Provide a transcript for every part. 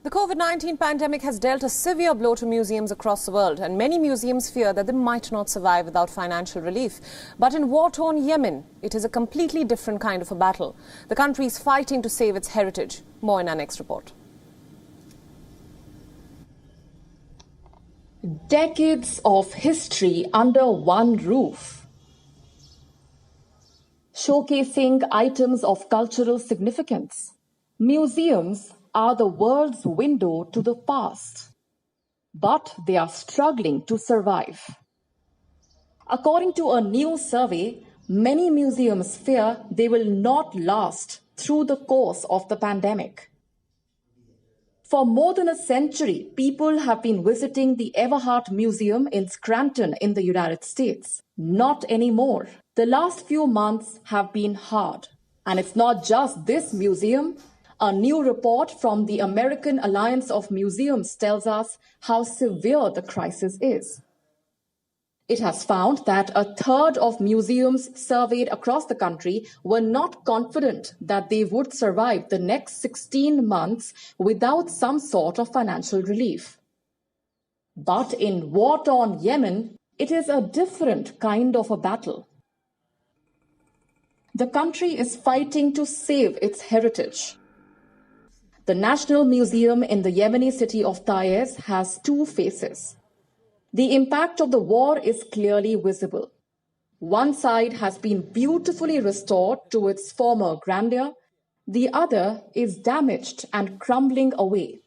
The COVID-19 pandemic has dealt a severe blow to museums across the world, and many museums fear that they might not survive without financial relief. But in war-torn Yemen, it is a completely different kind of a battle. The country is fighting to save its heritage. More in our next report. Decades of history under one roof, showcasing items of cultural significance. Museums are the world's window to the past, but they are struggling to survive. According to a new survey, many museums fear they will not last through the course of the pandemic. For more than a century, people have been visiting the Everhart Museum in Scranton in the United States. Not anymore. The last few months have been hard. And it's not just this museum. A new report from the American Alliance of Museums tells us how severe the crisis is. It has found that a third of museums surveyed across the country were not confident that they would survive the next 16 months without some sort of financial relief. But in war-torn Yemen, it is a different kind of a battle. The country is fighting to save its heritage. The National Museum in the Yemeni city of Taez has two faces. The impact of the war is clearly visible. One side has been beautifully restored to its former grandeur. The other is damaged and crumbling away.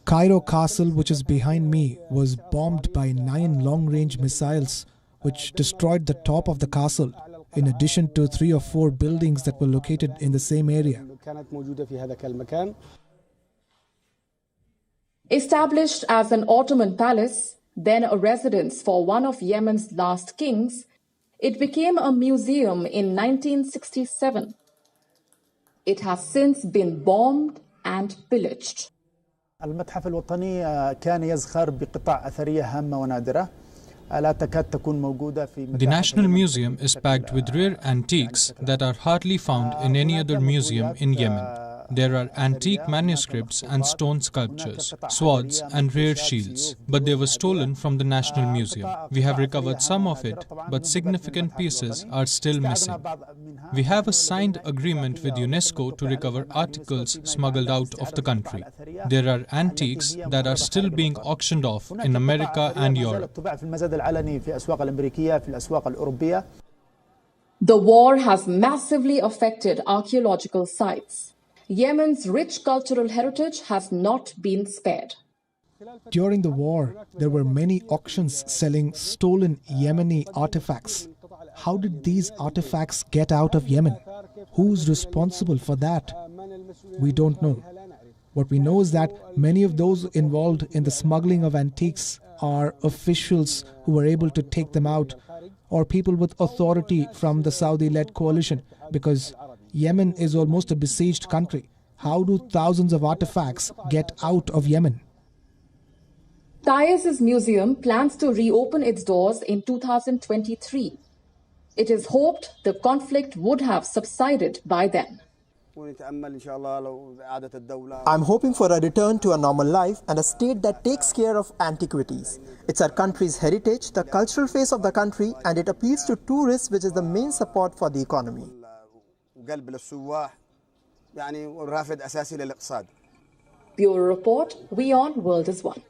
Cairo Castle, which is behind me, was bombed by 9 long-range missiles, which destroyed the top of the castle, in addition to 3 or 4 buildings that were located in the same area. Established as an Ottoman palace, then a residence for one of Yemen's last kings, it became a museum in 1967. It has since been bombed and pillaged. المتحف الوطني كان يزخر بقطع أثرية هامة ونادرة. The National Museum is packed with rare antiques that are hardly found in any other museum in Yemen. There are antique manuscripts and stone sculptures, swords and rare shields, but they were stolen from the National Museum. We have recovered some of it, but significant pieces are still missing. We have a signed agreement with UNESCO to recover articles smuggled out of the country. There are antiques that are still being auctioned off in America and Europe. The war has massively affected archaeological sites. Yemen's rich cultural heritage has not been spared. During the war, there were many auctions selling stolen Yemeni artifacts. How did these artifacts get out of Yemen? Who's responsible for that? We don't know. What we know is that many of those involved in the smuggling of antiques are officials who were able to take them out, or people with authority from the Saudi-led coalition, because Yemen is almost a besieged country. How do thousands of artifacts get out of Yemen? Taez's museum plans to reopen its doors in 2023. It is hoped the conflict would have subsided by then. I'm hoping for a return to a normal life and a state that takes care of antiquities. It's our country's heritage, the cultural face of the country, and it appeals to tourists, which is the main support for the economy. Bureau Report, WION World is One.